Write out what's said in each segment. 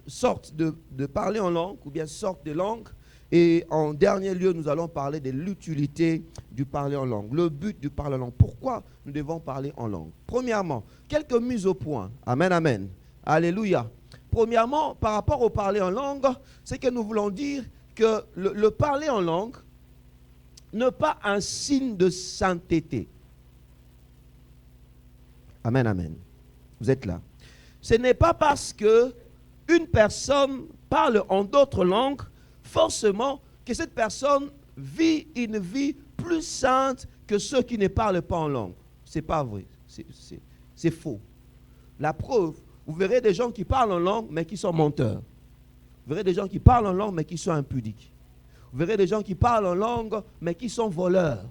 sorte de parler en langue ou bien sorte de langue. Et en dernier lieu, nous allons parler de l'utilité du parler en langue, le but du parler en langue. Pourquoi nous devons parler en langue? Premièrement, quelques mises au point. Amen, amen. Alléluia. Premièrement, par rapport au parler en langue, c'est que nous voulons dire que le parler en langue n'est pas un signe de sainteté. Amen, amen. Vous êtes là. Ce n'est pas parce que une personne parle en d'autres langues, forcément, que cette personne vit une vie plus sainte que ceux qui ne parlent pas en langue. Ce n'est pas vrai. C'est faux. La preuve, vous verrez des gens qui parlent en langue, mais qui sont menteurs. Vous verrez des gens qui parlent en langue, mais qui sont impudiques. Vous verrez des gens qui parlent en langue, mais qui sont voleurs.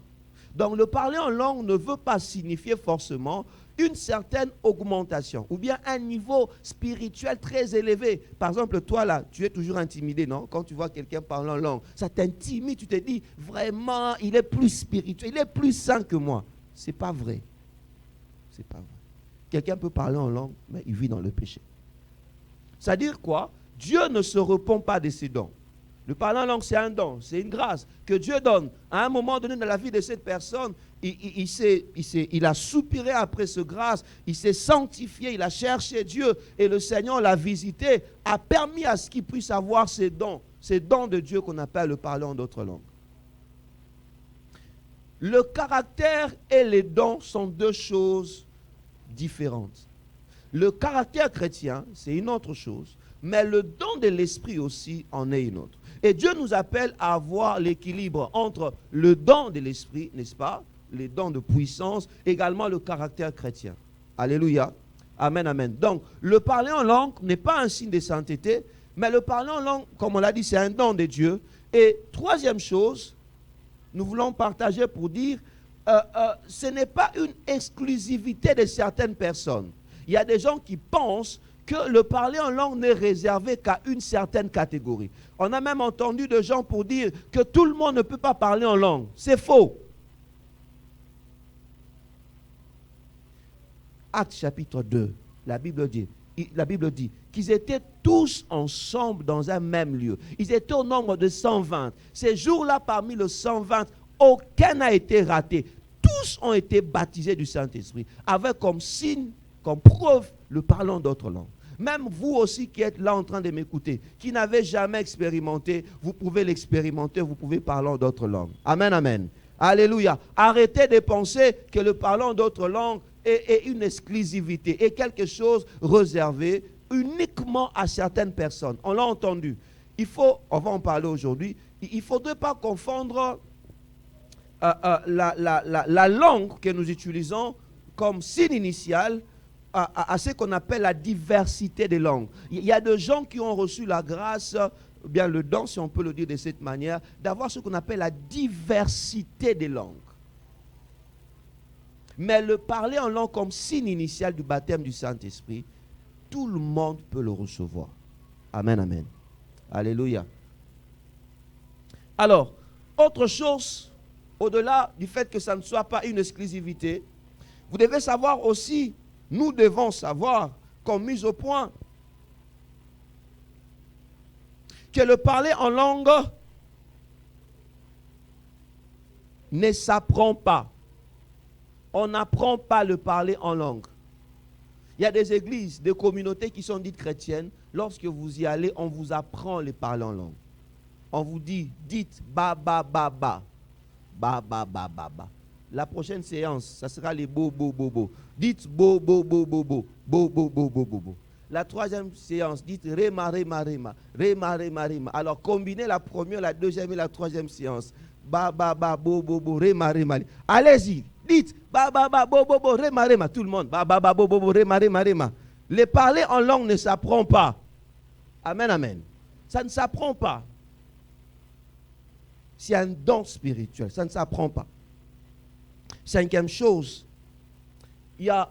Donc, le parler en langue ne veut pas signifier forcément une certaine augmentation ou bien un niveau spirituel très élevé. Par exemple, toi là, tu es toujours intimidé, non? Quand tu vois quelqu'un parler en langue, ça t'intimide, tu te dis, vraiment, il est plus spirituel, il est plus saint que moi. Ce n'est pas vrai. Ce n'est pas vrai. Quelqu'un peut parler en langue, mais il vit dans le péché. C'est-à-dire quoi? Dieu ne se repent pas de ses dons. Le parler en langue, c'est un don, c'est une grâce que Dieu donne. À un moment donné dans la vie de cette personne, il a soupiré après ce grâce, il s'est sanctifié, il a cherché Dieu et le Seigneur l'a visité, a permis à ce qu'il puisse avoir ces dons de Dieu qu'on appelle le parler en d'autres langues. Le caractère et les dons sont deux choses différentes. Le caractère chrétien, c'est une autre chose, mais le don de l'esprit aussi en est une autre. Et Dieu nous appelle à avoir l'équilibre entre le don de l'esprit, n'est-ce pas, les dons de puissance, également le caractère chrétien. Alléluia. Amen, amen. Donc, le parler en langue n'est pas un signe de sainteté, mais le parler en langue, comme on l'a dit, c'est un don de Dieu. Et troisième chose, nous voulons partager pour dire, ce n'est pas une exclusivité de certaines personnes. Il y a des gens qui pensent que le parler en langue n'est réservé qu'à une certaine catégorie. On a même entendu des gens pour dire que tout le monde ne peut pas parler en langue. C'est faux. Actes chapitre 2, la Bible dit qu'ils étaient tous ensemble dans un même lieu. Ils étaient au nombre de 120. Ces jours-là, parmi les 120, aucun n'a été raté. Tous ont été baptisés du Saint-Esprit, avec comme signe, comme preuve, le parlant d'autres langues. Même vous aussi qui êtes là en train de m'écouter, qui n'avez jamais expérimenté, vous pouvez l'expérimenter, vous pouvez parler en d'autres langues. Amen, amen. Alléluia. Arrêtez de penser que le parlant d'autres langues est une exclusivité, est quelque chose réservé uniquement à certaines personnes. On l'a entendu. On va en parler aujourd'hui, il ne faudrait pas confondre la langue que nous utilisons comme signe initial à ce qu'on appelle la diversité des langues. Il y a des gens qui ont reçu la grâce, ou bien le don, si on peut le dire de cette manière, d'avoir ce qu'on appelle la diversité des langues. Mais le parler en langue comme signe initial du baptême du Saint-Esprit, tout le monde peut le recevoir. Amen, amen. Alléluia. Alors, autre chose, au-delà du fait que ça ne soit pas une exclusivité, vous devez savoir aussi, nous devons savoir, comme mise au point, que le parler en langue ne s'apprend pas. On n'apprend pas le parler en langue. Il y a des églises, des communautés qui sont dites chrétiennes. Lorsque vous y allez, on vous apprend le parler en langue. On vous dit, dites ba ba ba ba. Ba ba ba ba ba. La prochaine séance, ça sera les bo bo bo bo. Dites bo bo bo bo bo. Bo bo bo bo bo bo. La troisième séance, dites rema rema rema. Rema rema rema. Alors combinez la première, la deuxième et la troisième séance. Ba ba ba bo bo bo rema rema. Allez-y. Dites, ba ba ba bo bo bo rema rema, tout le monde. Ba ba ba bo bo bo rema rema rema. Les parler en langue ne s'apprend pas. Amen, amen. Ça ne s'apprend pas. C'est un don spirituel, ça ne s'apprend pas. Cinquième chose, il y a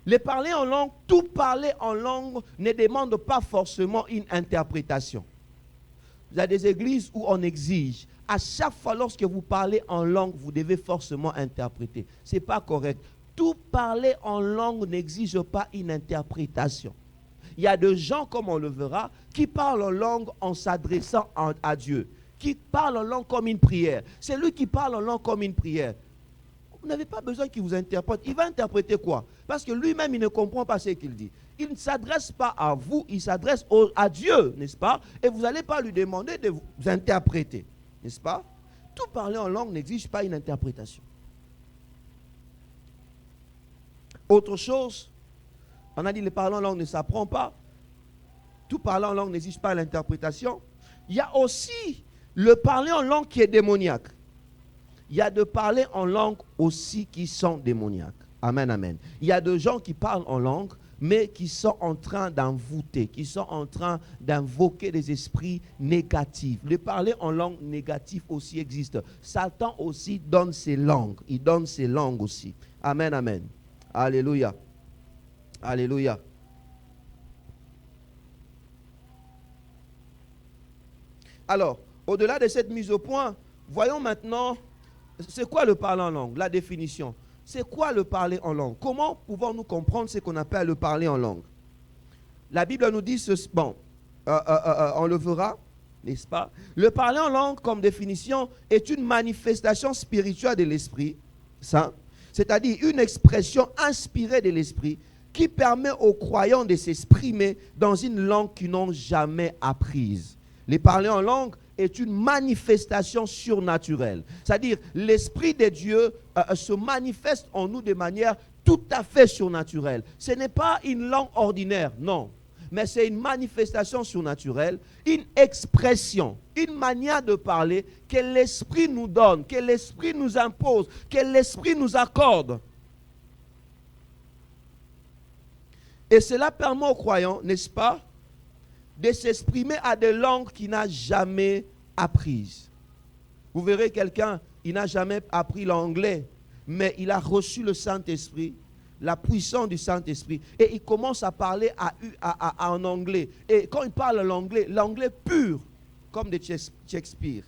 les parler en langue. Tout parler en langue ne demande pas forcément une interprétation. Il y a des églises où on exige. À chaque fois, lorsque vous parlez en langue, vous devez forcément interpréter. Ce n'est pas correct. Tout parler en langue n'exige pas une interprétation. Il y a des gens, comme on le verra, qui parlent en langue en s'adressant à Dieu, qui parlent en langue comme une prière. C'est lui qui parle en langue comme une prière. Vous n'avez pas besoin qu'il vous interprète. Il va interpréter quoi? Parce que lui-même, il ne comprend pas ce qu'il dit. Il ne s'adresse pas à vous, il s'adresse à Dieu, n'est-ce pas? Et vous n'allez pas lui demander de vous interpréter, n'est-ce pas? Tout parler en langue n'exige pas une interprétation. Autre chose, on a dit le parler en langue ne s'apprend pas. Tout parler en langue n'exige pas l'interprétation. Il y a aussi le parler en langue qui est démoniaque. Il y a de parler en langue aussi qui sont démoniaques. Amen, amen. Il y a des gens qui parlent en langue, mais qui sont en train d'envoûter, qui sont en train d'invoquer des esprits négatifs. Le parler en langue négative aussi existe. Satan aussi donne ses langues. Il donne ses langues aussi. Amen, amen. Alléluia. Alléluia. Alors, au-delà de cette mise au point, voyons maintenant, c'est quoi le parler en langue? La définition. C'est quoi le parler en langue? Comment pouvons-nous comprendre ce qu'on appelle le parler en langue? La Bible nous dit, on le verra, n'est-ce pas? Le parler en langue, comme définition, est une manifestation spirituelle de l'esprit, ça, c'est-à-dire une expression inspirée de l'esprit qui permet aux croyants de s'exprimer dans une langue qu'ils n'ont jamais apprise. Le parler en langue est une manifestation surnaturelle. C'est-à-dire, l'Esprit de Dieu se manifeste en nous de manière tout à fait surnaturelle. Ce n'est pas une langue ordinaire, non. Mais c'est une manifestation surnaturelle, une expression, une manière de parler que l'Esprit nous donne, que l'Esprit nous impose, que l'Esprit nous accorde. Et cela permet aux croyants, n'est-ce pas, de s'exprimer à des langues qu'il n'a jamais apprises. Vous verrez quelqu'un, il n'a jamais appris l'anglais, mais il a reçu le Saint-Esprit, la puissance du Saint-Esprit, et il commence à parler en anglais. Et quand il parle l'anglais, l'anglais pur, comme de Shakespeare.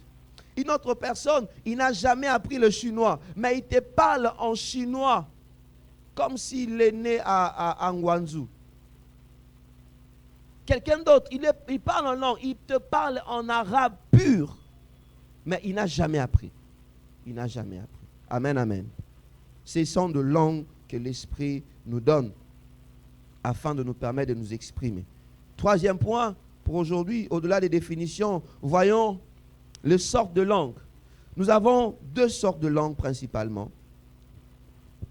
Une autre personne, il n'a jamais appris le chinois, mais il te parle en chinois, comme s'il est né à Guangzhou. Quelqu'un d'autre, il parle en langue, il te parle en arabe pur, mais il n'a jamais appris. Il n'a jamais appris. Amen, amen. Ce sont des langues que l'Esprit nous donne afin de nous permettre de nous exprimer. Troisième point, pour aujourd'hui, au-delà des définitions, voyons les sortes de langues. Nous avons deux sortes de langues principalement.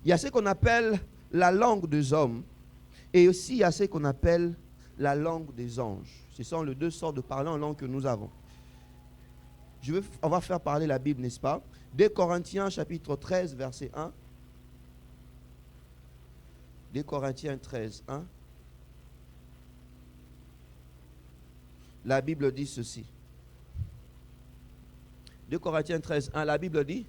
Il y a ce qu'on appelle la langue des hommes et aussi il y a ce qu'on appelle la langue des anges. Ce sont les deux sortes de parler en langue que nous avons. On va faire parler la Bible, n'est-ce pas? 2 Corinthiens chapitre 13, verset 1. 2 Corinthiens 13, 1. La Bible dit ceci. 2 Corinthiens 13, 1, la Bible dit: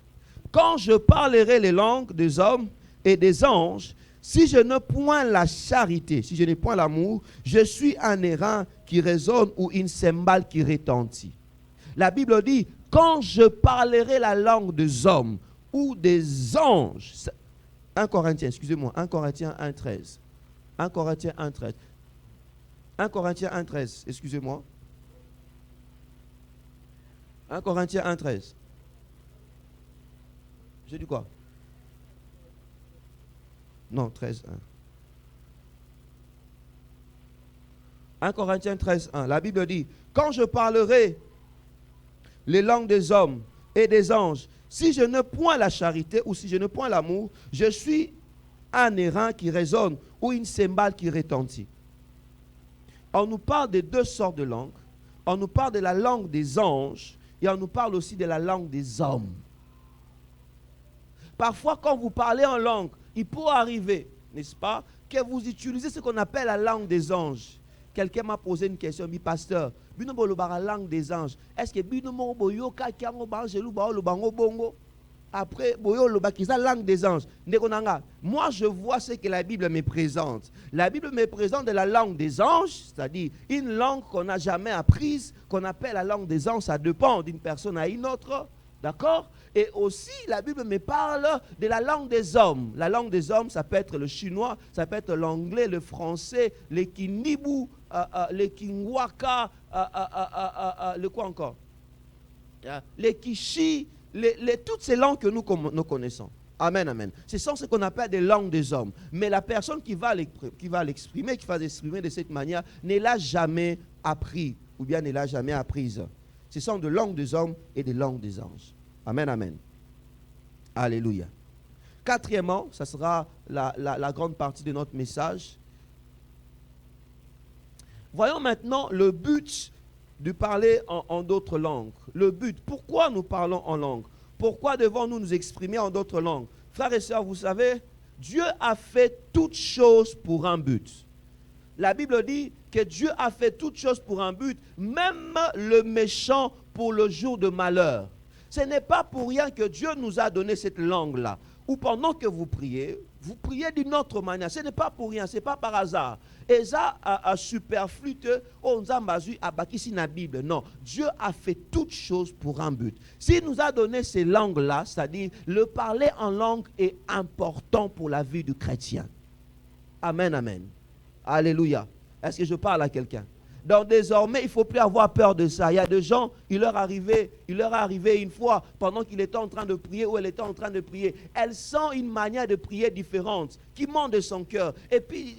quand je parlerai les langues des hommes et des anges, si je n'ai point la charité, si je n'ai point l'amour, je suis un airain qui résonne ou une cymbale qui retentit. La Bible dit, quand je parlerai la langue des hommes ou des anges, 1 Corinthiens 1, 13. 1 Corinthiens 1, 13. 1 Corinthiens 1, 13, excusez-moi. 1 Corinthiens 1, 13. J'ai dit quoi? Non, 13, 1. 1 Corinthiens 13, 1. La Bible dit, quand je parlerai les langues des hommes et des anges, si je n'ai point la charité ou si je n'ai point l'amour, je suis un airain qui résonne ou une cymbale qui retentit. On nous parle de deux sortes de langues. On nous parle de la langue des anges et on nous parle aussi de la langue des hommes. Parfois, quand vous parlez en langue, il peut arriver, n'est-ce pas, que vous utilisez ce qu'on appelle la langue des anges. Quelqu'un m'a posé une question, dit, pasteur, la langue des anges, est-ce que après, la langue des anges? Moi, je vois ce que la Bible me présente. La Bible me présente de la langue des anges, c'est-à-dire une langue qu'on n'a jamais apprise, qu'on appelle la langue des anges, ça dépend d'une personne à une autre. D'accord? Et aussi, la Bible me parle de la langue des hommes. La langue des hommes, ça peut être le chinois, ça peut être l'anglais, le français, le kinibu, les Kingwaka, le quoi encore? Les Kishi, toutes ces langues que nous connaissons. Amen, amen. Ce sont ce qu'on appelle des langues des hommes. Mais la personne qui va l'exprimer, qui va l'exprimer de cette manière, ne l'a jamais appris ou bien ne l'a jamais apprise. Ce sont des langues des hommes et des langues des anges. Amen, amen. Alléluia. Quatrièmement, ça sera la grande partie de notre message. Voyons maintenant le but de parler en d'autres langues. Le but, pourquoi nous parlons en langue? Pourquoi devons-nous nous exprimer en d'autres langues? Frères et sœurs, vous savez, Dieu a fait toutes choses pour un but. La Bible dit que Dieu a fait toutes choses pour un but, même le méchant pour le jour de malheur. Ce n'est pas pour rien que Dieu nous a donné cette langue-là. Ou pendant que vous priez d'une autre manière. Ce n'est pas pour rien, ce n'est pas par hasard. Et ça, superflu, on a bâti la Bible. Non, Dieu a fait toutes choses pour un but. S'il nous a donné ces langues-là, c'est-à-dire le parler en langue est important pour la vie du chrétien. Amen, amen. Alléluia. Est-ce que je parle à quelqu'un? Donc désormais, il ne faut plus avoir peur de ça. Il y a des gens, il leur est arrivé une fois, pendant qu'il était en train de prier ou elle était en train de prier, elle sent une manière de prier différente qui monte de son cœur. Et puis,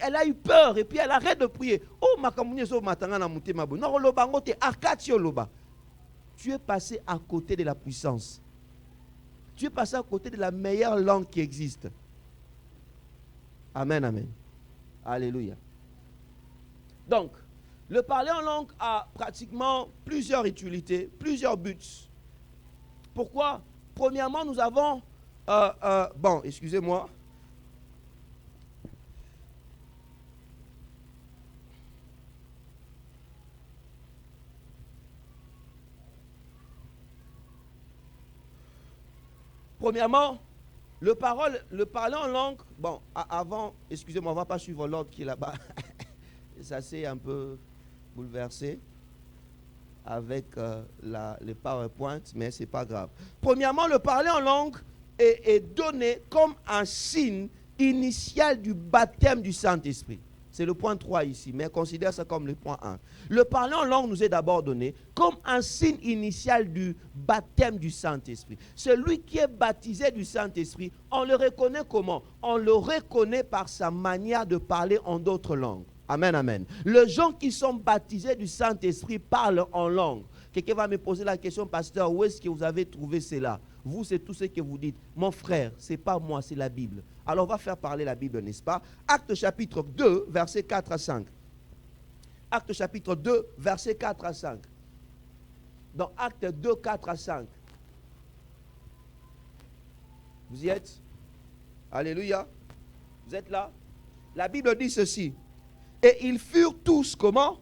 elle a eu peur et puis elle arrête de prier. Oh, tu es passé à côté de la puissance. Tu es passé à côté de la meilleure langue qui existe. Amen, amen. Alléluia. Donc, le parler en langue a pratiquement plusieurs utilités, plusieurs buts. Pourquoi? Premièrement, nous avons... excusez-moi. Premièrement, le parler en langue... Bon, avant, excusez-moi, on ne va pas suivre l'ordre qui est là-bas. Ça s'est un peu bouleversé avec les PowerPoint, mais ce n'est pas grave. Premièrement, le parler en langue est donné comme un signe initial du baptême du Saint-Esprit. C'est le point 3 ici, mais considère ça comme le point 1. Le parler en langue nous est d'abord donné comme un signe initial du baptême du Saint-Esprit. Celui qui est baptisé du Saint-Esprit, on le reconnaît comment? On le reconnaît par sa manière de parler en d'autres langues. Amen, amen. Les gens qui sont baptisés du Saint-Esprit parlent en langue. Quelqu'un va me poser la question, pasteur, où est-ce que vous avez trouvé cela? Vous, c'est tout ce que vous dites. Mon frère, ce n'est pas moi, c'est la Bible. Alors, on va faire parler la Bible, n'est-ce pas? Acte chapitre 2, versets 4 à 5. Acte chapitre 2, versets 4 à 5. Dans Acte 2, 4 à 5. Vous y êtes? Alléluia. Vous êtes là? La Bible dit ceci. Et ils furent tous comment?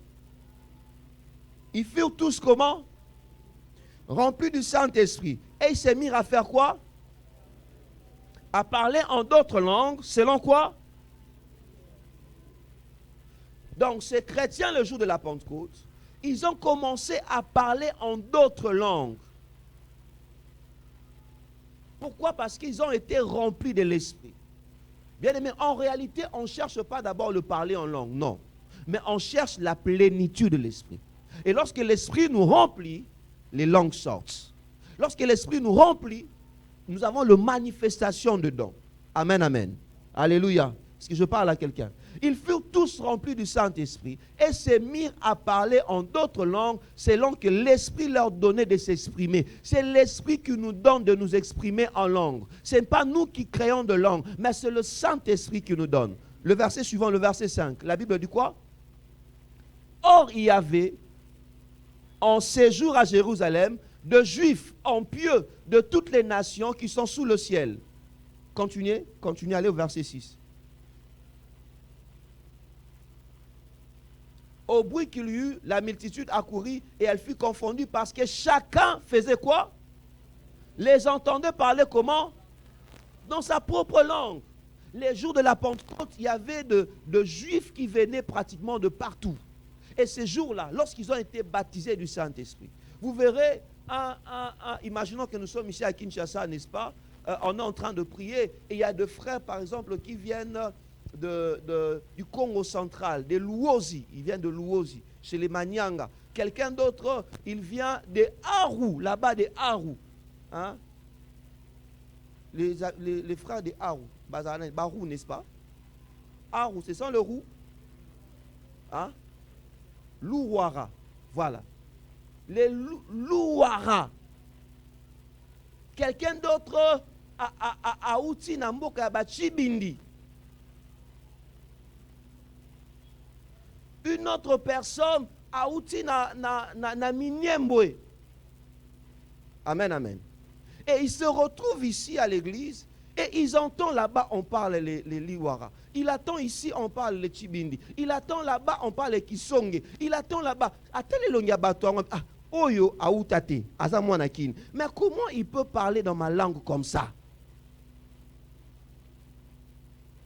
Ils furent tous comment? Remplis du Saint-Esprit. Et ils se mirent à faire quoi? À parler en d'autres langues, selon quoi? Donc ces chrétiens, le jour de la Pentecôte, ils ont commencé à parler en d'autres langues. Pourquoi? Parce qu'ils ont été remplis de l'Esprit. Bien aimé, en réalité, on ne cherche pas d'abord le parler en langue, non. Mais on cherche la plénitude de l'Esprit. Et lorsque l'Esprit nous remplit, les langues sortent. Lorsque l'Esprit nous remplit, nous avons la manifestation de dons. Amen, amen. Alléluia. Est-ce que je parle à quelqu'un? Ils furent tous remplis du Saint-Esprit et se mirent à parler en d'autres langues selon que l'Esprit leur donnait de s'exprimer. C'est l'Esprit qui nous donne de nous exprimer en langue. Ce n'est pas nous qui créons de langue, mais c'est le Saint-Esprit qui nous donne. Le verset suivant, le verset 5. La Bible dit quoi? Or, il y avait en séjour à Jérusalem de Juifs en pieux de toutes les nations qui sont sous le ciel. Continuez, allez au verset 6. Au bruit qu'il y eut, la multitude accourut et elle fut confondue parce que chacun faisait quoi? Les entendait parler comment? Dans sa propre langue. Les jours de la Pentecôte, il y avait de Juifs qui venaient pratiquement de partout. Et ces jours-là, lorsqu'ils ont été baptisés du Saint-Esprit, vous verrez, imaginons que nous sommes ici à Kinshasa, n'est-ce pas? On est en train de prier et il y a des frères, par exemple, qui viennent du Congo central, de Luozi. Il vient de Luozi, chez les Manyanga. Quelqu'un d'autre, il vient de Aru, là-bas de Aru. Hein? Les frères de Aru, Barou, n'est-ce pas? Aru, c'est ça le roux? Hein? Louara, voilà. Les Louara. Quelqu'un d'autre a outi na mboka ba Chibindi. Une autre personne a outi na Miniembwe. Amen, amen. Et ils se retrouvent ici à l'église et ils entendent là-bas, on parle les Liwara. Il attend ici, on parle les Chibindi. Il attend là-bas, on parle les Kisonge. Il attend là-bas. Oyo aoutate, azamwanakin. Mais comment il peut parler dans ma langue comme ça?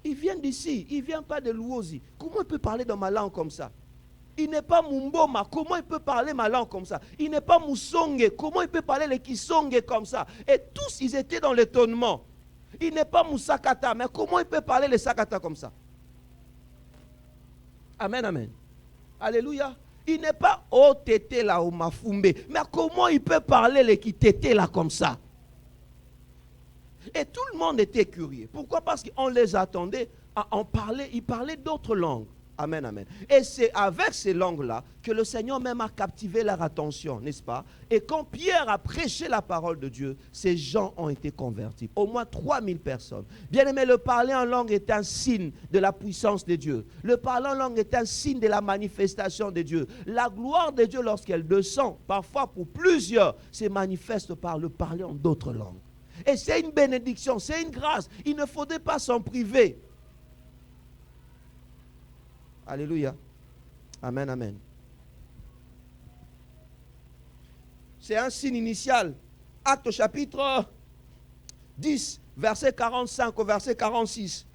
Il vient d'ici, il ne vient pas de Luozi. Comment il peut parler dans ma langue comme ça? Il n'est pas Mumboma, comment il peut parler ma langue comme ça? Il n'est pas Musonge, comment il peut parler les Kisonge comme ça? Et tous, ils étaient dans l'étonnement. Il n'est pas Moussakata, mais comment il peut parler les Sakata comme ça? Amen, amen. Alléluia. Il n'est pas Otete là ou Mafumbe, mais comment il peut parler les Kitete là comme ça? Et tout le monde était curieux. Pourquoi? Parce qu'on les attendait à en parler. Ils parlaient d'autres langues. Amen, amen. Et c'est avec ces langues-là que le Seigneur même a captivé leur attention, n'est-ce pas? Et quand Pierre a prêché la parole de Dieu, ces gens ont été convertis. Au moins 3000 personnes. Bien aimé, le parler en langue est un signe de la puissance de Dieu. Le parler en langue est un signe de la manifestation de Dieu. La gloire de Dieu, lorsqu'elle descend, parfois pour plusieurs, se manifeste par le parler en d'autres langues. Et c'est une bénédiction, c'est une grâce. Il ne faudrait pas s'en priver. Alléluia. Amen, amen. C'est un signe initial. Acte chapitre 10, verset 45 au verset 46.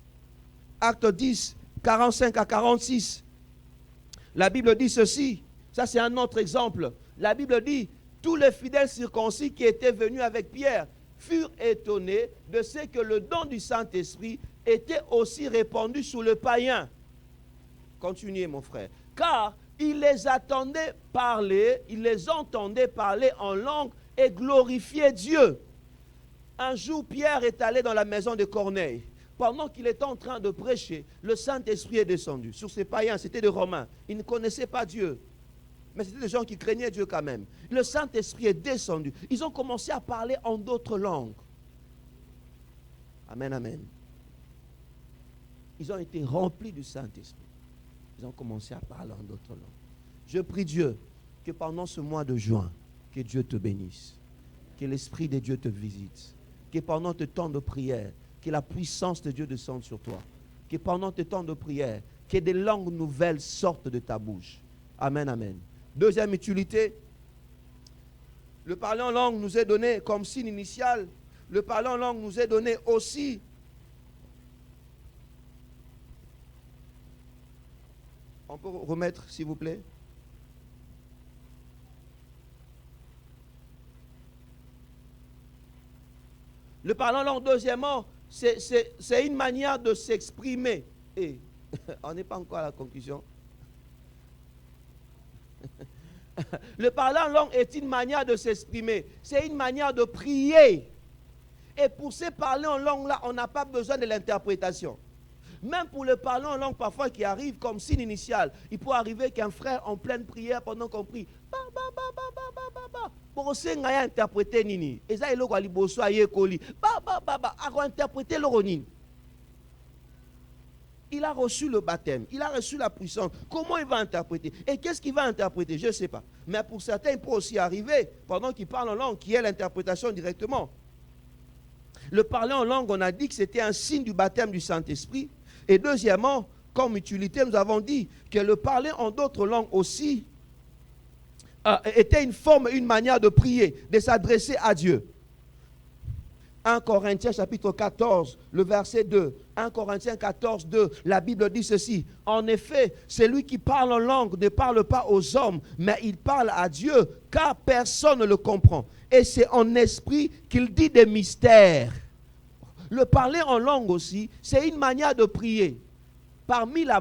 Acte 10, 45 à 46. La Bible dit ceci. Ça, c'est un autre exemple. La Bible dit, tous les fidèles circoncis qui étaient venus avec Pierre furent étonnés de ce que le don du Saint-Esprit était aussi répandu sous le païen. Continuez, mon frère. Car il les attendait parler, il les entendait parler en langue et glorifier Dieu. Un jour, Pierre est allé dans la maison de Corneille. Pendant qu'il était en train de prêcher, le Saint-Esprit est descendu. Sur ces païens, c'était des Romains. Ils ne connaissaient pas Dieu. Mais c'était des gens qui craignaient Dieu quand même. Le Saint-Esprit est descendu. Ils ont commencé à parler en d'autres langues. Amen, amen. Ils ont été remplis du Saint-Esprit. Ils ont commencé à parler en d'autres langues. Je prie Dieu que pendant ce mois de juin, que Dieu te bénisse. Que l'Esprit de Dieu te visite. Que pendant tes temps de prière, que la puissance de Dieu descende sur toi. Que pendant tes temps de prière, que des langues nouvelles sortent de ta bouche. Amen, amen. Deuxième utilité, le parler en langue nous est donné comme signe initial. Le parler en langue nous est donné aussi on peut remettre, s'il vous plaît. Le parler en langue, deuxièmement, c'est une manière de s'exprimer. Et on n'est pas encore à la conclusion. Le parler en langue est une manière de s'exprimer. C'est une manière de prier. Et pour se parler en langue-là, on n'a pas besoin de l'interprétation. Même pour le parler en langue parfois qui arrive comme signe initial, il peut arriver qu'un frère en pleine prière pendant qu'on prie, pour aussi interpréter nini. Et ça il a interprété le nini. Il a reçu le baptême, il a reçu la puissance. Comment il va interpréter? Et qu'est-ce qu'il va interpréter? Je ne sais pas. Mais pour certains, il peut aussi arriver pendant qu'il parle en langue, qu'il y ait l'interprétation directement. Le parler en langue, on a dit que c'était un signe du baptême du Saint-Esprit. Et deuxièmement, comme utilité, nous avons dit que le parler en d'autres langues aussi était une forme, une manière de prier, de s'adresser à Dieu. 1 Corinthiens chapitre 14, le verset 2. 1 Corinthiens 14, 2, la Bible dit ceci. En effet, celui qui parle en langue ne parle pas aux hommes, mais il parle à Dieu, car personne ne le comprend. Et c'est en esprit qu'il dit des mystères. Le parler en langue aussi, c'est une manière de prier. parmi la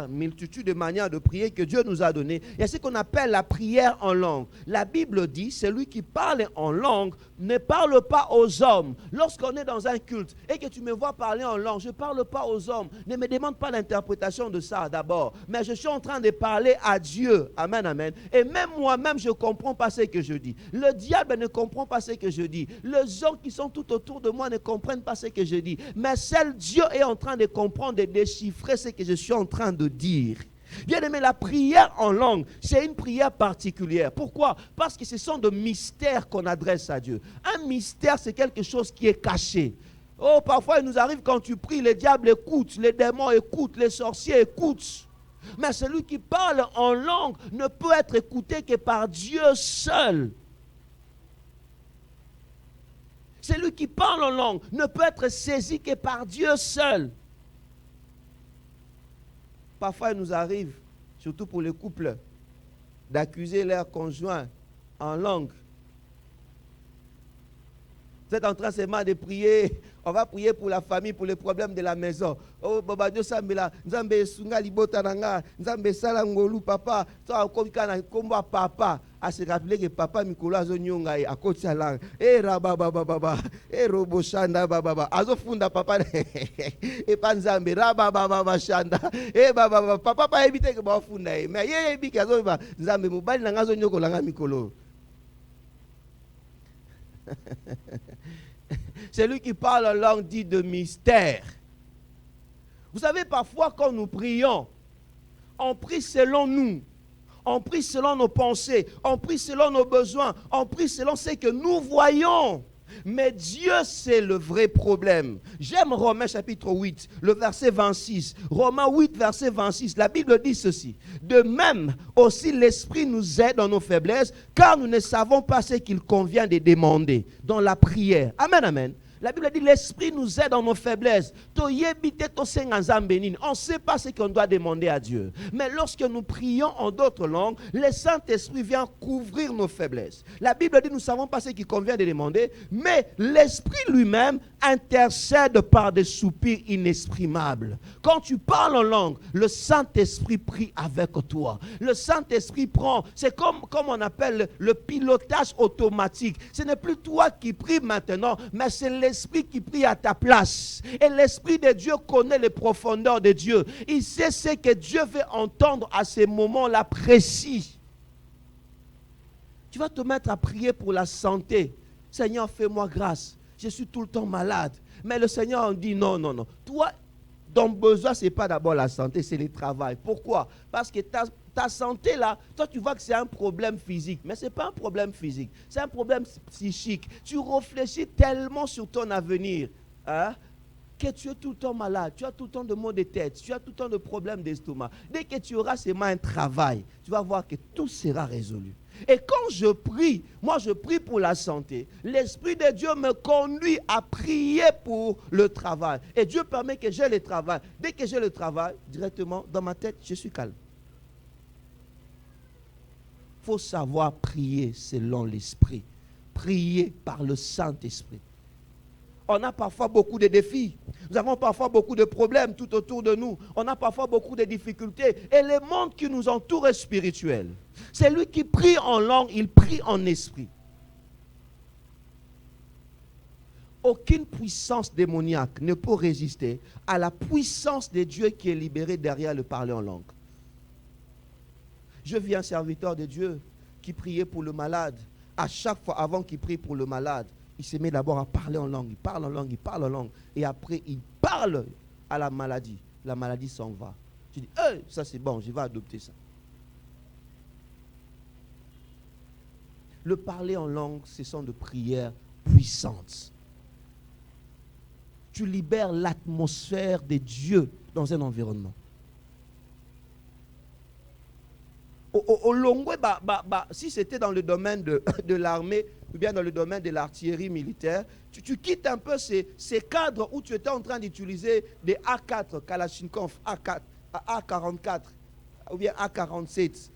multitude de manières de prier que Dieu nous a données, il y a ce qu'on appelle la prière en langue. La Bible dit, celui qui parle en langue ne parle pas aux hommes. Lorsqu'on est dans un culte et que tu me vois parler en langue, je ne parle pas aux hommes. Ne me demande pas l'interprétation de ça d'abord. Mais je suis en train de parler à Dieu. Amen, amen. Et même moi-même, je ne comprends pas ce que je dis. Le diable ne comprend pas ce que je dis. Les gens qui sont tout autour de moi ne comprennent pas ce que je dis. Mais seul Dieu est en train de comprendre et déchiffrer ce que je suis en train de dire. Bien aimé, la prière en langue, c'est une prière particulière. Pourquoi? Parce que ce sont des mystères qu'on adresse à Dieu. Un mystère, c'est quelque chose qui est caché. Oh, parfois, il nous arrive quand tu pries, le diable écoute, les démons écoutent, les sorciers écoutent. Mais celui qui parle en langue ne peut être écouté que par Dieu seul. Celui qui parle en langue ne peut être saisi que par Dieu seul. Parfois, il nous arrive, surtout pour les couples, d'accuser leur conjoint en langue. Vous êtes en train seulement de prier. On va prier pour la famille, pour les problèmes de la maison. Oh, Baba Dieu Sambela, Nzambe Sunga Libota Nanga, Nzambe Salangolu Papa, toi Komikana Komba Papa. À se rappeler que Papa Mikolo Azonyonga a côté sa langue. Eh Rababa Baba, eh Robo Shanda Baba, Azofunda Papa, et Panzambe, Rababa Baba Shanda, eh Baba, Papa pas éviter que Bafunda, mais yé biki Azoba, Nzambe Mubali Nangazonyoko Langa Mikolo. Celui qui parle en langue dit de mystère. Vous savez, parfois quand nous prions, on prie selon nous. On prie selon nos pensées. On prie selon nos besoins. On prie selon ce que nous voyons. Mais Dieu, c'est le vrai problème. J'aime Romains chapitre 8, le verset 26. Romains 8, verset 26. La Bible dit ceci. De même, aussi l'Esprit nous aide dans nos faiblesses, car nous ne savons pas ce qu'il convient de demander dans la prière. Amen, amen. La Bible dit l'Esprit nous aide dans nos faiblesses. On ne sait pas ce qu'on doit demander à Dieu. Mais lorsque nous prions en d'autres langues, le Saint-Esprit vient couvrir nos faiblesses. La Bible dit nous ne savons pas ce qu'il convient de demander, mais l'Esprit lui-même intercède par des soupirs inexprimables. Quand tu parles en langue, le Saint-Esprit prie avec toi. Le Saint-Esprit prend, c'est comme on appelle le pilotage automatique. Ce n'est plus toi qui pries maintenant, mais c'est l'Esprit qui prie à ta place. Et l'Esprit de Dieu connaît les profondeurs de Dieu. Il sait ce que Dieu veut entendre à ces moments-là précis. Tu vas te mettre à prier pour la santé. Seigneur, fais-moi grâce. Je suis tout le temps malade. Mais le Seigneur dit non, non, non. Toi, ton besoin, ce n'est pas d'abord la santé, c'est le travail. Pourquoi? Parce que ta santé là, toi tu vois que c'est un problème physique, mais ce n'est pas un problème physique, c'est un problème psychique. Tu réfléchis tellement sur ton avenir, hein, que tu es tout le temps malade, tu as tout le temps de maux de tête, tu as tout le temps de problèmes d'estomac. Dès que tu auras seulement un travail, tu vas voir que tout sera résolu. Et quand je prie, moi je prie pour la santé. L'Esprit de Dieu me conduit à prier pour le travail. Et Dieu permet que j'ai le travail. Dès que j'ai le travail, directement dans ma tête, je suis calme. Il faut savoir prier selon l'Esprit. Prier par le Saint-Esprit. On a parfois beaucoup de défis. Nous avons parfois beaucoup de problèmes tout autour de nous. On a parfois beaucoup de difficultés. Et le monde qui nous entoure est spirituel. C'est lui qui prie en langue, il prie en esprit. Aucune puissance démoniaque ne peut résister à la puissance de Dieu qui est libérée derrière le parler en langue. Je vis un serviteur de Dieu qui priait pour le malade. À chaque fois, avant qu'il prie pour le malade, il se met d'abord à parler en langue. Il parle en langue, il parle en langue. Et après, il parle à la maladie. La maladie s'en va. Tu dis, hey, ça c'est bon, je vais adopter ça. Le parler en langue, ce sont des prières puissantes. Tu libères l'atmosphère de Dieu dans un environnement. Si c'était dans le domaine de l'armée ou bien dans le domaine de l'artillerie militaire, tu quittes un peu ces cadres où tu étais en train d'utiliser des A4, Kalachnikov, A44 ou bien A47.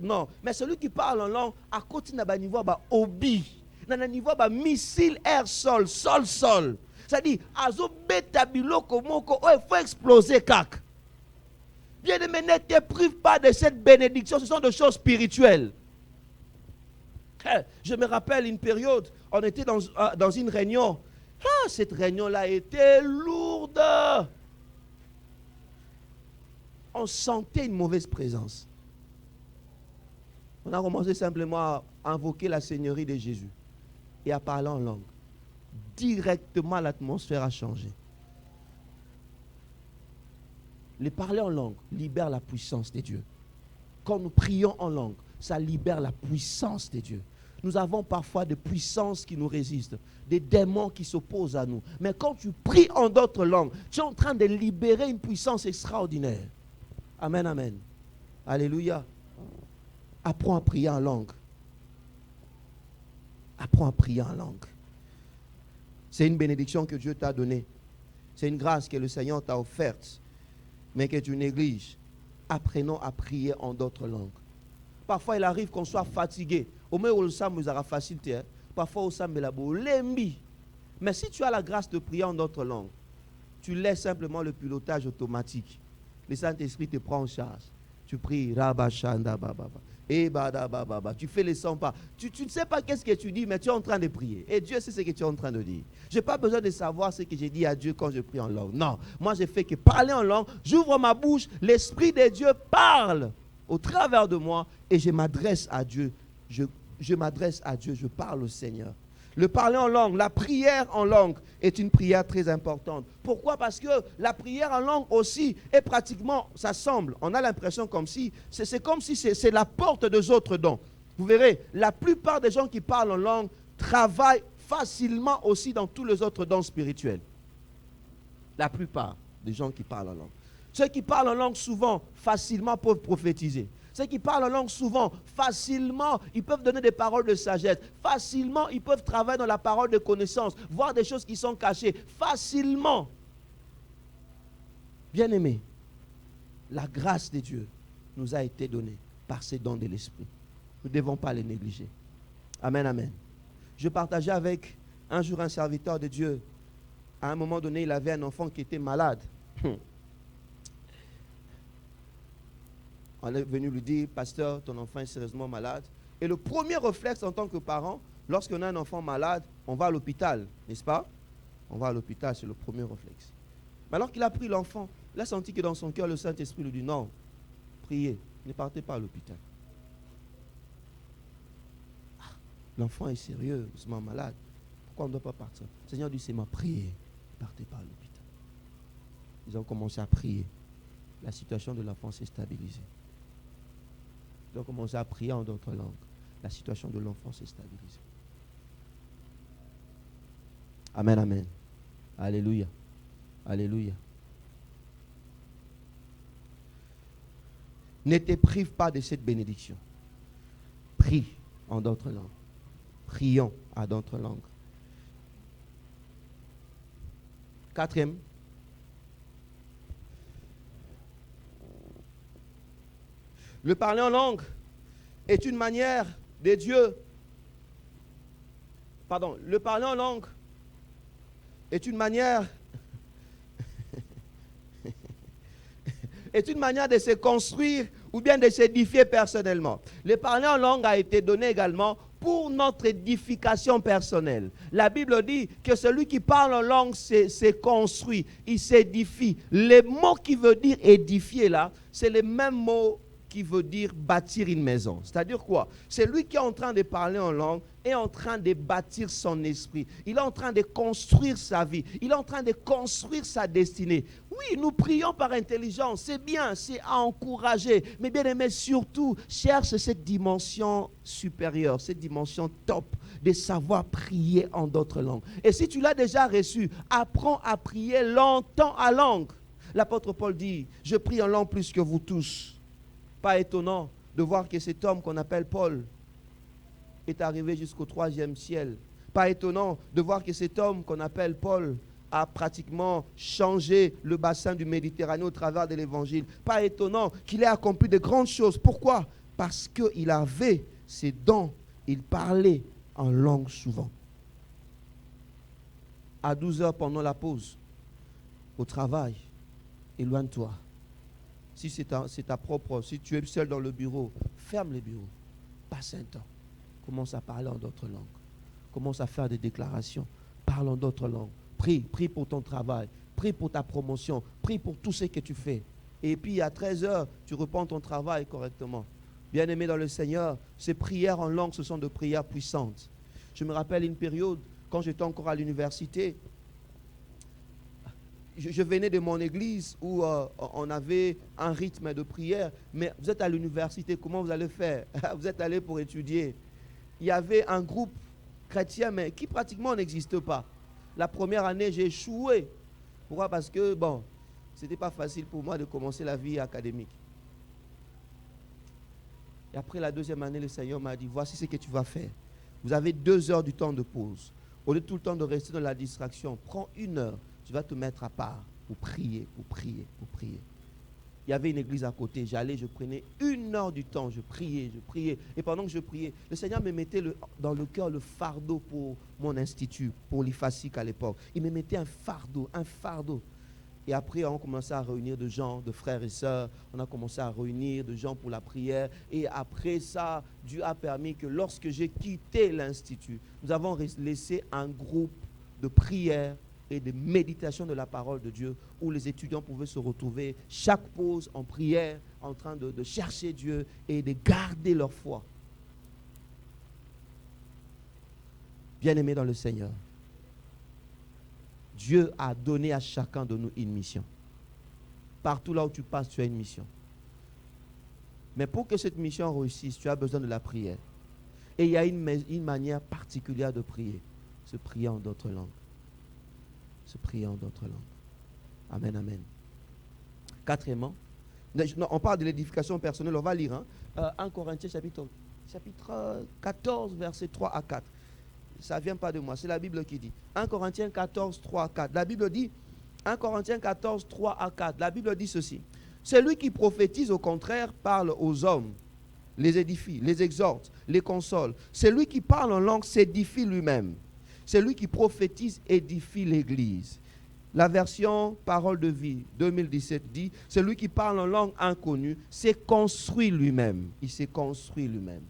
Non, mais celui qui parle en langue, à côté d'un niveau obi, d'un niveau missile air-sol, sol-sol. C'est-à-dire, il faut exploser kak. Bien-aimé, ne te prive pas de cette bénédiction. Ce sont des choses spirituelles. Je me rappelle une période, on était dans une réunion. Cette réunion-là était lourde. On sentait une mauvaise présence. On a commencé simplement à invoquer la Seigneurie de Jésus et à parler en langue. Directement, l'atmosphère a changé. Le parler en langue libère la puissance de Dieu. Quand nous prions en langue, ça libère la puissance de Dieu. Nous avons parfois des puissances qui nous résistent, des démons qui s'opposent à nous. Mais quand tu pries en d'autres langues, tu es en train de libérer une puissance extraordinaire. Amen, amen. Alléluia. Apprends à prier en langue. Apprends à prier en langue. C'est une bénédiction que Dieu t'a donnée. C'est une grâce que le Seigneur t'a offerte, mais que tu négliges. Apprenons à prier en d'autres langues. Parfois, il arrive qu'on soit fatigué. Au moins, on sera facilité. Parfois, on s'en lembi. Mais si tu as la grâce de prier en d'autres langues, tu laisses simplement le pilotage automatique. Le Saint-Esprit te prend en charge. Tu pries, Rabashanda Bababa. Tu fais les 100 pas. Tu ne sais pas qu'est-ce que tu dis, mais tu es en train de prier. Et Dieu sait ce que tu es en train de dire. Je n'ai pas besoin de savoir ce que j'ai dit à Dieu quand je prie en langue. Non, moi je fais que parler en langue. J'ouvre ma bouche, l'Esprit de Dieu parle au travers de moi et je m'adresse à Dieu. Je m'adresse à Dieu, je parle au Seigneur. Le parler en langue, la prière en langue est une prière très importante. Pourquoi? Parce que la prière en langue aussi est pratiquement, ça semble, on a l'impression comme si, c'est comme si c'est la porte des autres dons. Vous verrez, la plupart des gens qui parlent en langue travaillent facilement aussi dans tous les autres dons spirituels. La plupart des gens qui parlent en langue. Ceux qui parlent en langue souvent, facilement peuvent prophétiser. Ceux qui parlent en langue souvent, facilement, ils peuvent donner des paroles de sagesse. Facilement, ils peuvent travailler dans la parole de connaissance, voir des choses qui sont cachées. Facilement. Bien-aimés, la grâce de Dieu nous a été donnée par ces dons de l'Esprit. Nous ne devons pas les négliger. Amen, amen. Je partageais avec un jour un serviteur de Dieu. À un moment donné, il avait un enfant qui était malade. On est venu lui dire, pasteur, ton enfant est sérieusement malade. Et le premier réflexe en tant que parent, lorsqu'on a un enfant malade, on va à l'hôpital, n'est-ce pas? On va à l'hôpital, c'est le premier réflexe. Mais alors qu'il a pris l'enfant, il a senti que dans son cœur, le Saint-Esprit lui dit, non, priez, ne partez pas à l'hôpital. L'enfant est sérieusement malade. Pourquoi on ne doit pas partir? Le Seigneur dit, c'est ma prière, ne partez pas à l'hôpital. Ils ont commencé à prier. La situation de l'enfant s'est stabilisée. Ils ont commencé à prier en d'autres langues. La situation de l'enfant s'est stabilisée. Amen, amen. Alléluia. Alléluia. Ne te prive pas de cette bénédiction. Prie en d'autres langues. Prions à d'autres langues. Quatrième. Le parler en langue est une manière de Dieu. Pardon, le parler en langue est une manière est une manière de se construire ou bien de s'édifier personnellement. Le parler en langue a été donné également pour notre édification personnelle. La Bible dit que celui qui parle en langue se construit, il s'édifie. Le mot qui veut dire édifier là, c'est le même mot qui veut dire bâtir une maison. C'est-à-dire quoi? C'est lui qui est en train de parler en langue est en train de bâtir son esprit. Il est en train de construire sa vie. Il est en train de construire sa destinée. Oui, nous prions par intelligence. C'est bien, c'est à encourager. Mais bien aimé, surtout, cherche cette dimension supérieure, cette dimension top de savoir prier en d'autres langues. Et si tu l'as déjà reçu, apprends à prier longtemps à langue. L'apôtre Paul dit, je prie en langue plus que vous tous. Pas étonnant de voir que cet homme qu'on appelle Paul est arrivé jusqu'au 3e ciel. Pas étonnant de voir que cet homme qu'on appelle Paul a pratiquement changé le bassin du Méditerranée au travers de l'évangile. Pas étonnant qu'il ait accompli de grandes choses. Pourquoi? Parce qu'il avait ses dons. Il parlait en langue souvent. À 12 heures pendant la pause, au travail, éloigne-toi. Si c'est ta propre, si tu es seul dans le bureau, ferme le bureau. Passe un temps. Commence à parler en d'autres langues. Commence à faire des déclarations. Parle en d'autres langues. Prie pour ton travail. Prie pour ta promotion. Prie pour tout ce que tu fais. Et puis à 13h, tu reprends ton travail correctement. Bien-aimé dans le Seigneur, ces prières en langue, ce sont des prières puissantes. Je me rappelle une période, quand j'étais encore à l'université, je venais de mon église où on avait un rythme de prière. Mais vous êtes à l'université, comment vous allez faire? Vous êtes allé pour étudier. Il y avait un groupe chrétien, mais qui pratiquement n'existe pas. La première année, j'ai échoué. Pourquoi? Parce que, bon, ce n'était pas facile pour moi de commencer la vie académique. Et après la deuxième année, le Seigneur m'a dit, voici ce que tu vas faire. Vous avez 2 heures du temps de pause. Au lieu de tout le temps de rester dans la distraction, prends 1 heure. Tu vas te mettre à part pour prier, pour prier, pour prier. Il y avait une église à côté. J'allais, je prenais 1 heure du temps. Je priais. Et pendant que je priais, le Seigneur me mettait dans le cœur le fardeau pour mon institut, pour l'IFASIC à l'époque. Il me mettait un fardeau. Et après, on a commencé à réunir des gens, de frères et sœurs. On a commencé à réunir des gens pour la prière. Et après ça, Dieu a permis que lorsque j'ai quitté l'institut, nous avons laissé un groupe de prière et de méditation de la parole de Dieu où les étudiants pouvaient se retrouver chaque pause en prière, en train de chercher Dieu et de garder leur foi. Bien-aimés dans le Seigneur, Dieu a donné à chacun de nous une mission. Partout là où tu passes, tu as une mission. Mais pour que cette mission réussisse, tu as besoin de la prière. Et il y a une manière particulière de prier. Se prier en d'autres langues. Se prier en d'autres langues. Amen, amen. Quatrièmement, on parle de l'édification personnelle, on va lire. 1 Corinthiens chapitre 14, versets 3 à 4. Ça ne vient pas de moi, c'est la Bible qui dit. 1 Corinthiens 14, 3 à 4. La Bible dit, 1 Corinthiens 14, 3 à 4. La Bible dit ceci. Celui qui prophétise, au contraire, parle aux hommes, les édifie, les exhorte, les console. Celui qui parle en langue s'édifie lui-même. Celui qui prophétise édifie l'Église. La version Parole de vie 2017 dit, celui qui parle en langue inconnue s'est construit lui-même. Il s'est construit lui-même.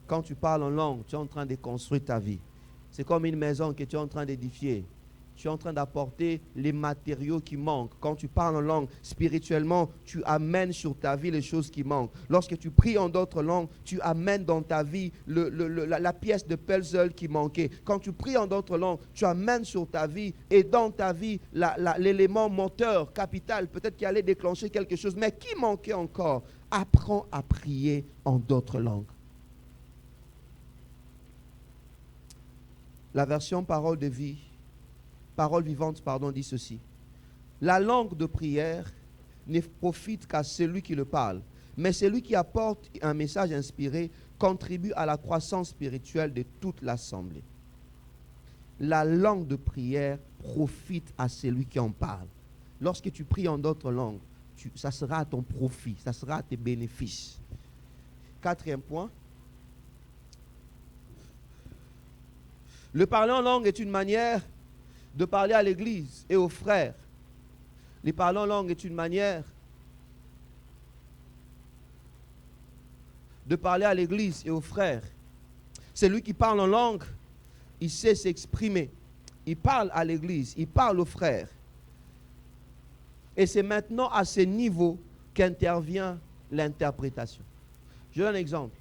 Quand tu parles en langue, tu es en train de construire ta vie. C'est comme une maison que tu es en train d'édifier. Tu es en train d'apporter les matériaux qui manquent. Quand tu parles en langue, spirituellement, tu amènes sur ta vie les choses qui manquent. Lorsque tu pries en d'autres langues, tu amènes dans ta vie la pièce de puzzle qui manquait. Quand tu pries en d'autres langues, tu amènes sur ta vie et dans ta vie l'élément moteur, capital, peut-être qui allait déclencher quelque chose, mais qui manquait encore. Apprends à prier en d'autres langues. La version Parole de vie, Parole vivante, dit ceci. La langue de prière ne profite qu'à celui qui le parle, mais celui qui apporte un message inspiré contribue à la croissance spirituelle de toute l'assemblée. La langue de prière profite à celui qui en parle. Lorsque tu pries en d'autres langues, ça sera à ton profit, ça sera à tes bénéfices. 4e point. Le parler en langue est une manière de parler à l'église et aux frères. Le parler en langue est une manière de parler à l'église et aux frères. Celui qui parle en langue, il sait s'exprimer. Il parle à l'église, il parle aux frères. Et c'est maintenant à ce niveau qu'intervient l'interprétation. Je donne un exemple.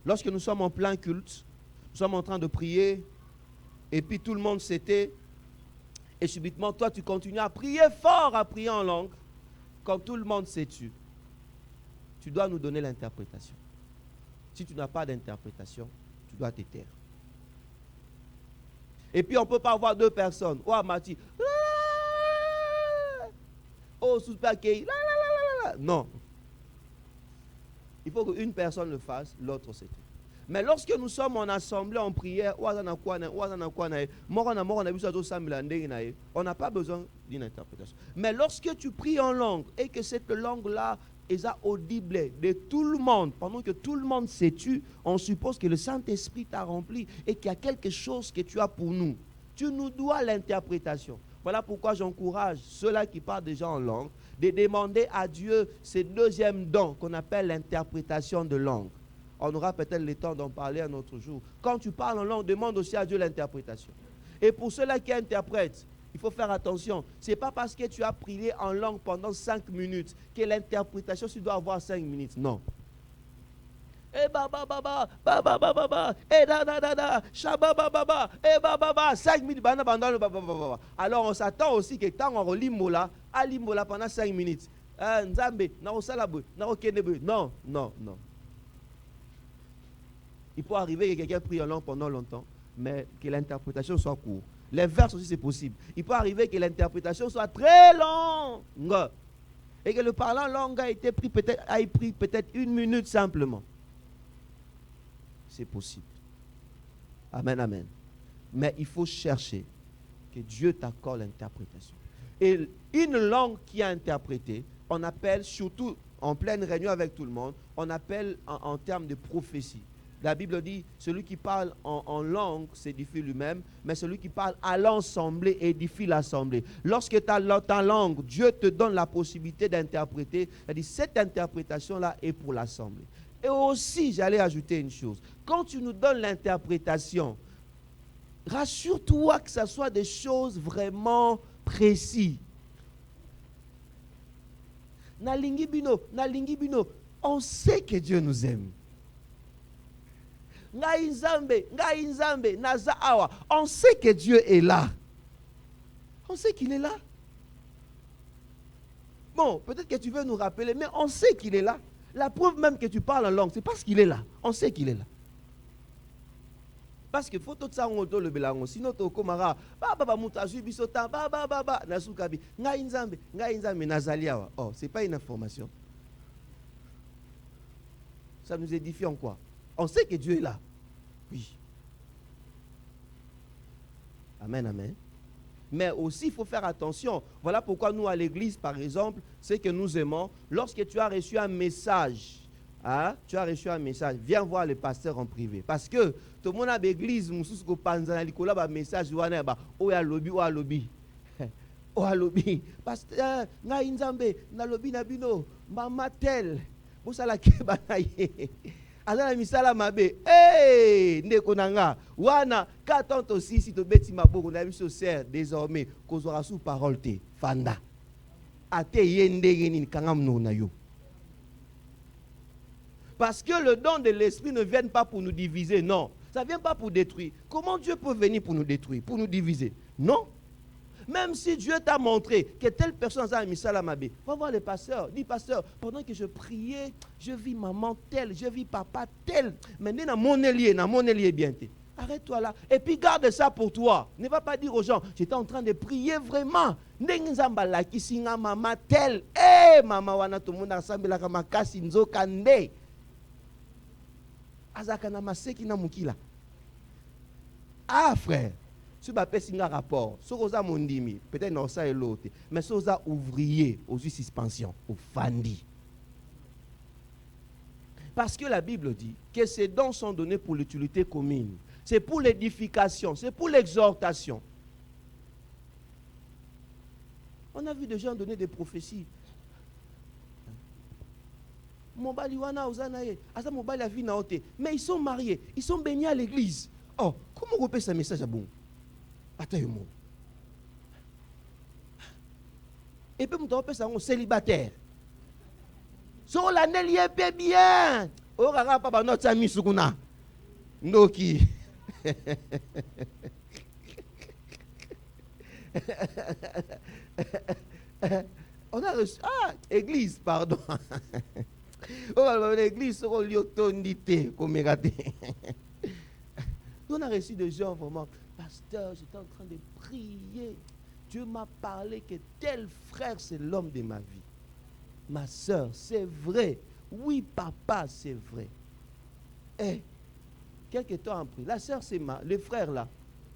Lorsque nous sommes en plein culte, nous sommes en train de prier, et puis tout le monde s'était, et subitement, toi, tu continues à prier fort, à prier en langue. Quand tout le monde s'est tu dois nous donner l'interprétation. Si tu n'as pas d'interprétation, tu dois te taire. Et puis, on ne peut pas avoir 2 personnes. Oh, Mati. Oh, super Kei. Non. Il faut qu'une personne le fasse, l'autre c'est tout. Mais lorsque nous sommes en assemblée, en prière, on n'a pas besoin d'une interprétation. Mais lorsque tu pries en langue et que cette langue-là est audible de tout le monde, pendant que tout le monde s'est tu, on suppose que le Saint-Esprit t'a rempli et qu'il y a quelque chose que tu as pour nous. Tu nous dois l'interprétation. Voilà pourquoi j'encourage ceux-là qui parlent déjà en langue de demander à Dieu ce deuxième don qu'on appelle l'interprétation de langue. On aura peut-être le temps d'en parler un autre jour. Quand tu parles en langue, demande aussi à Dieu l'interprétation. Et pour ceux-là qui interprètent, il faut faire attention. Ce n'est pas parce que tu as prié en langue pendant 5 minutes que l'interprétation, tu dois avoir 5 minutes. Non. Eh ba ba ba ba ba ba ba ba ba eh da da da da shaba ba ba ba eh ba ba ba 5 minutes bana ba ba ba ba. Alors on s'attend aussi que tant on relit mola, ali mola pendant 5 minutes. Nzambe na osala bo, na okende bo. Non, non, non. Il peut arriver que quelqu'un prie en langue pendant longtemps, mais que l'interprétation soit courte. Les vers aussi c'est possible. Il peut arriver que l'interprétation soit très longue et que le parlant langue a pris peut-être 1 minute simplement. C'est possible. Amen, amen. Mais il faut chercher que Dieu t'accorde l'interprétation. Et une langue qui est interprétée, on appelle, surtout en pleine réunion avec tout le monde, on appelle en termes de prophétie. La Bible dit, celui qui parle en langue s'édifie lui-même, mais celui qui parle à l'assemblée édifie l'assemblée. Lorsque ta langue, Dieu te donne la possibilité d'interpréter, il dit, cette interprétation-là est pour l'assemblée. Et aussi, j'allais ajouter une chose. Quand tu nous donnes l'interprétation, rassure-toi que ce soit des choses vraiment précises. Nalingi bino, on sait que Dieu nous aime. Nzambe, naza awa. On sait que Dieu est là. On sait qu'il est là. Bon, peut-être que tu veux nous rappeler, mais on sait qu'il est là. La preuve même que tu parles en langue, c'est parce qu'il est là. On sait qu'il est là. Parce que faut tout ça on le belango. Sinon to komara ba mutazu bisota ba nasukabi. Nzambe nazaliawa. Oh, c'est pas une information. Ça nous édifie en quoi? On sait que Dieu est là. Oui. Amen, amen. Mais aussi, il faut faire attention. Voilà pourquoi nous, à l'église, par exemple, c'est que nous aimons. Lorsque tu as reçu un message, viens voir le pasteur en privé. Parce que tout le monde a l'église, un message, pasteur, maman tel, azala misala mabe ndeko nanga wana ka tonto sisi to beti maboko na biso ser désormais kozora sous parole te fanda ate yendenge ni kanga mnona yo. Parce que le don de l'esprit ne vient pas pour nous diviser, non, ça vient pas pour détruire. Comment Dieu peut venir pour nous détruire, pour nous diviser? Non. Même si Dieu t'a montré que telle personne a mis ça la mabe, va voir le pasteur. Dis pasteur, pendant que je priais, je vis maman telle, je vis papa tel. Mais na mon lié bien. Arrête-toi là. Et puis garde ça pour toi. Ne va pas dire aux gens, j'étais en train de prier vraiment. Nengzambala kisinga maman tel. Maman wana to mona sambela kama kasi nzoka nde. Azaka na maseki na mukila. Ah frère. Si tu as un rapport, si tu as mondimi, peut-être non ça et l'autre, mais si tu as ouvrier aux suspensions, aux fandi. Parce que la Bible dit que ces dons sont donnés pour l'utilité commune. C'est pour l'édification, c'est pour l'exhortation. On a vu des gens donner des prophéties. Mais ils sont mariés, ils sont baignés à l'église. Oh, comment on peut ce message à bon? Attends-moi. Et puis, on peut savoir célibataire. Sur l'année, il est bien. Oh, rara, papa, notre ami Sukuna. Noki. On a reçu. Ah, église, pardon. Oh, l'église, sur l'autorité, comme on a reçu des gens vraiment. Pasteur, j'étais en train de prier. Dieu m'a parlé que tel frère, c'est l'homme de ma vie. Ma soeur, c'est vrai. Oui, papa, c'est vrai. Quelque temps après, la soeur, c'est le frère là.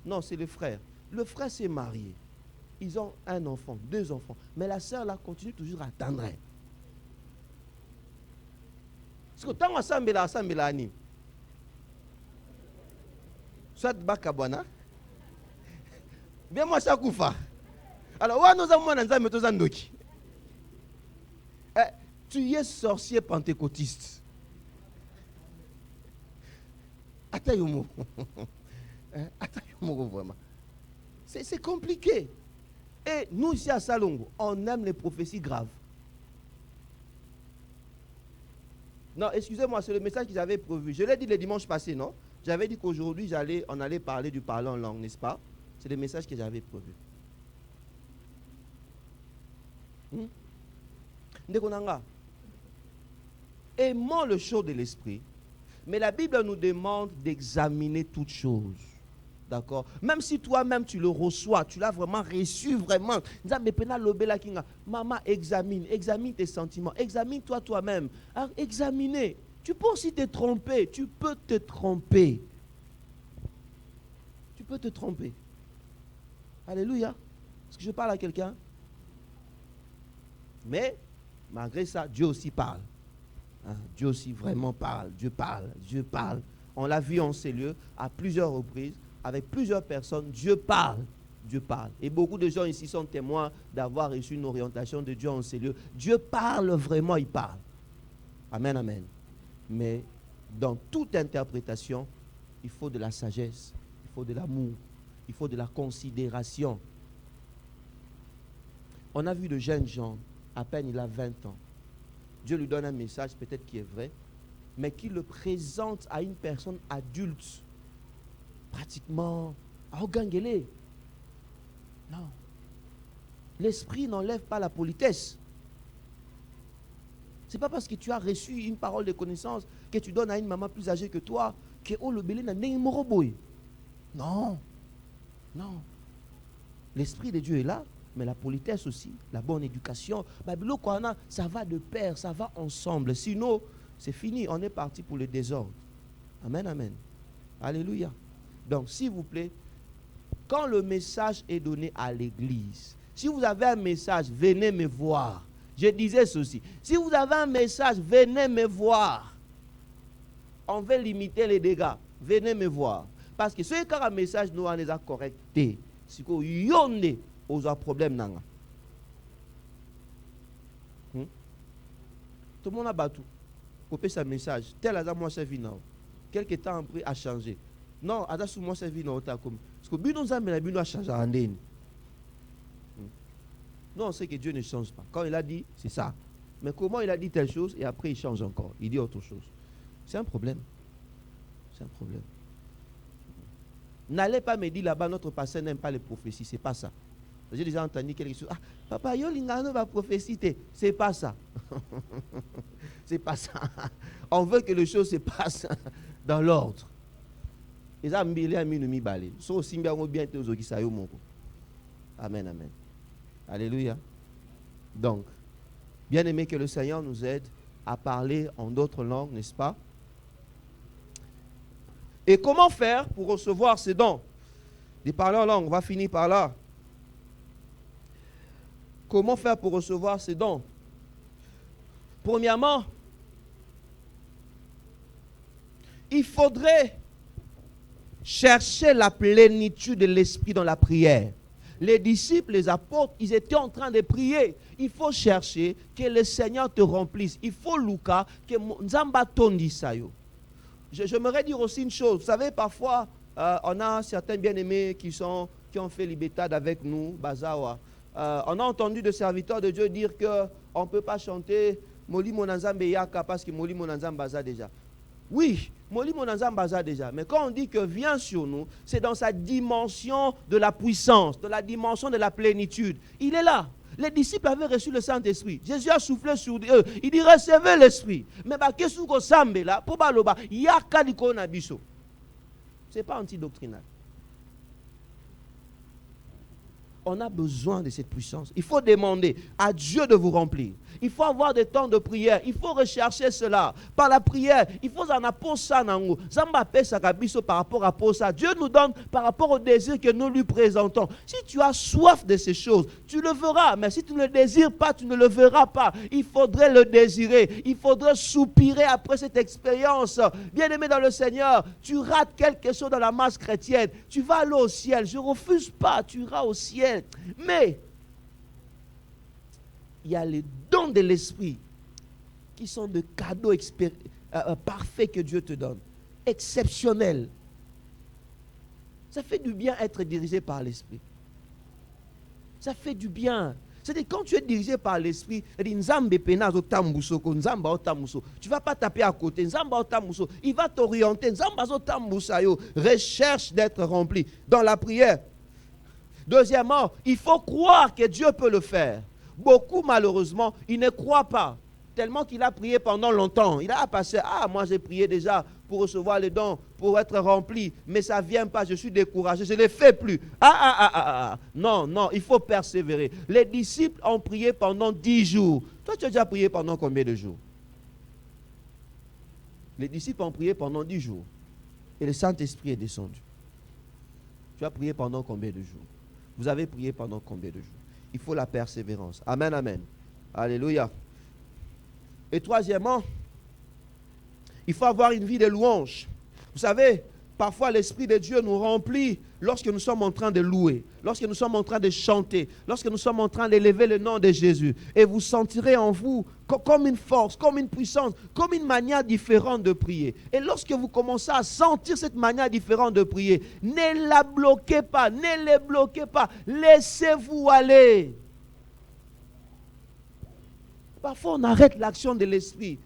Non, c'est le frère. Le frère s'est marié. Ils ont un enfant, 2 enfants. Mais la soeur là continue toujours à attendre. Parce que tant ensemble anime. Soit Bakabwana. Bien moi ça koufa. Alors, tu es sorcier pentecôtiste. Attends, vraiment. C'est compliqué. Et nous, ici à Salongo, on aime les prophéties graves. Non, excusez-moi, c'est le message que j'avais prévu. Je l'ai dit le dimanche passé, non? J'avais dit qu'aujourd'hui, on allait parler du parler en langue, n'est-ce pas? C'est le message que j'avais prévu. Aimons le chaud de l'esprit, mais la Bible nous demande d'examiner toutes choses. D'accord? Même si toi-même tu le reçois, tu l'as vraiment reçu, vraiment. Maman, examine tes sentiments, examine-toi toi-même. Examiner. Tu peux aussi te tromper, tu peux te tromper. Tu peux te tromper. Alléluia. Est-ce que je parle à quelqu'un? Mais, malgré ça, Dieu aussi parle. Dieu aussi vraiment parle. Dieu parle. Dieu parle. On l'a vu en ces lieux à plusieurs reprises. Avec plusieurs personnes, Dieu parle. Dieu parle. Et beaucoup de gens ici sont témoins d'avoir reçu une orientation de Dieu en ces lieux. Dieu parle vraiment, il parle. Amen, amen. Mais dans toute interprétation, il faut de la sagesse, il faut de l'amour, il faut de la considération. On a vu de jeunes gens, à peine il a 20 ans. Dieu lui donne un message, peut-être qui est vrai, mais qui le présente à une personne adulte. Pratiquement à Ogangele. Non. L'esprit n'enlève pas la politesse. Ce n'est pas parce que tu as reçu une parole de connaissance que tu donnes à une maman plus âgée que toi que le belé n'a pas. Non. Non. L'esprit de Dieu est là, mais la politesse aussi, la bonne éducation. Ça va de pair, ça va ensemble. Sinon, c'est fini. On est parti pour le désordre. Amen, amen. Alléluia. Donc, s'il vous plaît, quand le message est donné à l'église, si vous avez un message, venez me voir. Je disais ceci. Si vous avez un message, venez me voir. On veut limiter les dégâts. Venez me voir. Parce que ce car un message nous en est correcté. Si vous avez un problème, tout le monde a battu. Copier ce message. Tel hasard, moi, c'est venu. Quelque temps après, a changé. Non, attention, moi, c'est venu. Parce que nous a changé en ligne. Nous, on sait que Dieu ne change pas. Quand il a dit, c'est ça. Mais comment il a dit telle chose et après il change encore. Il dit autre chose. C'est un problème. C'est un problème. N'allez pas me dire là-bas, notre pasteur n'aime pas les prophéties. C'est pas ça. J'ai déjà entendu quelque chose. Ah, papa, yo lingano va prophétie. C'est pas ça. C'est pas ça. On veut que les choses se passent dans l'ordre. Et ça, amen, amen. Alléluia. Donc, bien aimé, que le Seigneur nous aide à parler en d'autres langues, n'est-ce pas? Et comment faire pour recevoir ces dons? De parler en langue, on va finir par là. Comment faire pour recevoir ces dons? Premièrement, il faudrait chercher la plénitude de l'esprit dans la prière. Les disciples, les apôtres, ils étaient en train de prier. Il faut chercher que le Seigneur te remplisse. Il faut, Lucas, que Nzamba tondi sayo. J'aimerais dire aussi une chose. Vous savez, parfois, on a certains bien-aimés qui ont fait libétade avec nous, Bazawa. On a entendu des serviteurs de Dieu dire qu'on ne peut pas chanter Moli Monanzambe Yaka parce que Moli Monanzambe Baza déjà. Oui, Moli Monanzambe Baza déjà. Mais quand on dit que vient sur nous, c'est dans sa dimension de la puissance, de la dimension de la plénitude. Il est là. Les disciples avaient reçu le Saint-Esprit. Jésus a soufflé sur eux. Il dit recevez l'Esprit. Mais qu'est-ce que sambe là pour baloba Yaka diko na biso. C'est pas antidoctrinal. On a besoin de cette puissance. Il faut demander à Dieu de vous remplir. Il faut avoir des temps de prière. Il faut rechercher cela. Par la prière, il faut en apporter ça. Par rapport à ça. Dieu nous donne par rapport au désir que nous lui présentons. Si tu as soif de ces choses, tu le verras. Mais si tu ne le désires pas, tu ne le verras pas. Il faudrait le désirer. Il faudrait soupirer après cette expérience. Bien-aimé dans le Seigneur, tu rates quelque chose dans la masse chrétienne. Tu vas aller au ciel. Je ne refuse pas. Tu iras au ciel. Mais il y a les dons de l'esprit qui sont de cadeaux parfaits que Dieu te donne. Exceptionnels. Ça fait du bien être dirigé par l'esprit. Ça fait du bien. C'est-à-dire quand tu es dirigé par l'esprit, tu ne vas pas taper à côté. Il va t'orienter. Recherche d'être rempli dans la prière. Deuxièmement, il faut croire que Dieu peut le faire. Beaucoup, malheureusement, ils ne croient pas. Tellement qu'il a prié pendant longtemps. Il a passé, moi j'ai prié déjà pour recevoir les dons, pour être rempli, mais ça ne vient pas, je suis découragé, je ne les fais plus. Non, il faut persévérer. Les disciples ont prié pendant 10 jours. Toi, tu as déjà prié pendant combien de jours? Les disciples ont prié pendant 10 jours. Et le Saint-Esprit est descendu. Tu as prié pendant combien de jours? Vous avez prié pendant combien de jours? Il faut la persévérance. Amen, amen. Alléluia. Et troisièmement, il faut avoir une vie de louange. Vous savez, parfois l'Esprit de Dieu nous remplit lorsque nous sommes en train de louer, lorsque nous sommes en train de chanter, lorsque nous sommes en train d'élever le nom de Jésus. Et vous sentirez en vous comme une force, comme une puissance, comme une manière différente de prier. Et lorsque vous commencez à sentir cette manière différente de prier, ne la bloquez pas, ne les bloquez pas, laissez-vous aller. Parfois, on arrête l'action de l'esprit.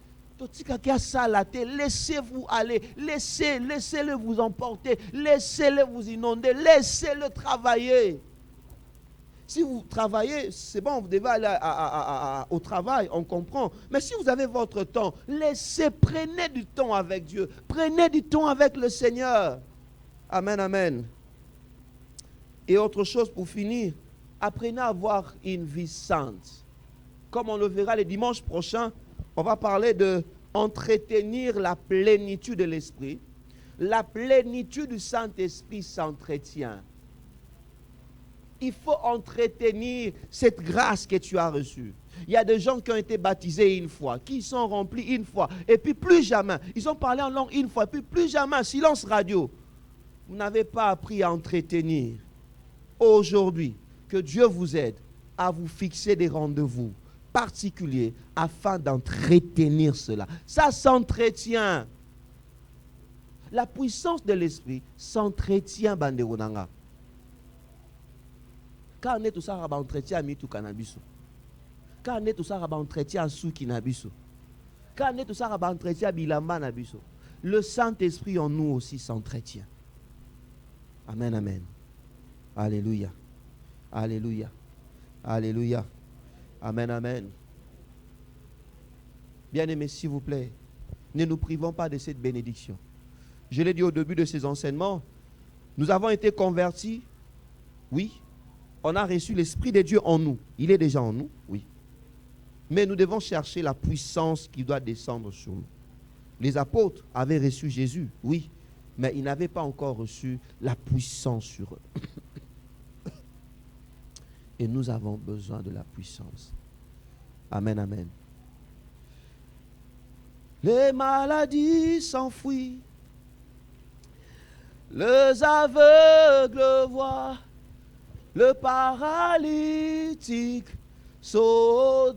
Laissez-vous aller. Laissez-le vous emporter. Laissez-le vous inonder. Laissez-le travailler. Si vous travaillez, c'est bon, vous devez aller au travail, on comprend. Mais si vous avez votre temps, prenez du temps avec Dieu. Prenez du temps avec le Seigneur. Amen, amen. Et autre chose pour finir, apprenez à avoir une vie sainte. Comme on le verra le dimanche prochain, on va parler de entretenir la plénitude de l'esprit. La plénitude du Saint-Esprit s'entretient. Il faut entretenir cette grâce que tu as reçue. Il y a des gens qui ont été baptisés une fois, qui sont remplis une fois, et puis plus jamais. Ils ont parlé en langue une fois, et puis plus jamais. Silence radio. Vous n'avez pas appris à entretenir. Aujourd'hui, que Dieu vous aide à vous fixer des rendez-vous particulier afin d'entretenir cela. Ça s'entretient. La puissance de l'esprit s'entretient, Banderonanga. Quand on est tout ça, on entretient à mitu cannabis. Quand on est tout ça, on entretient à souki nabiso. Quand on est tout ça, on entretient à bilamba nabiso. Le Saint-Esprit en nous aussi s'entretient. Amen, amen. Alléluia. Alléluia. Alléluia. Amen, amen. Bien-aimés, s'il vous plaît, ne nous privons pas de cette bénédiction. Je l'ai dit au début de ces enseignements, nous avons été convertis, oui. On a reçu l'Esprit de Dieu en nous. Il est déjà en nous, oui. Mais nous devons chercher la puissance qui doit descendre sur nous. Les apôtres avaient reçu Jésus, oui, mais ils n'avaient pas encore reçu la puissance sur eux. Et nous avons besoin de la puissance. Amen, amen. Les maladies s'enfuient. Les aveugles voient. Le paralytique saute.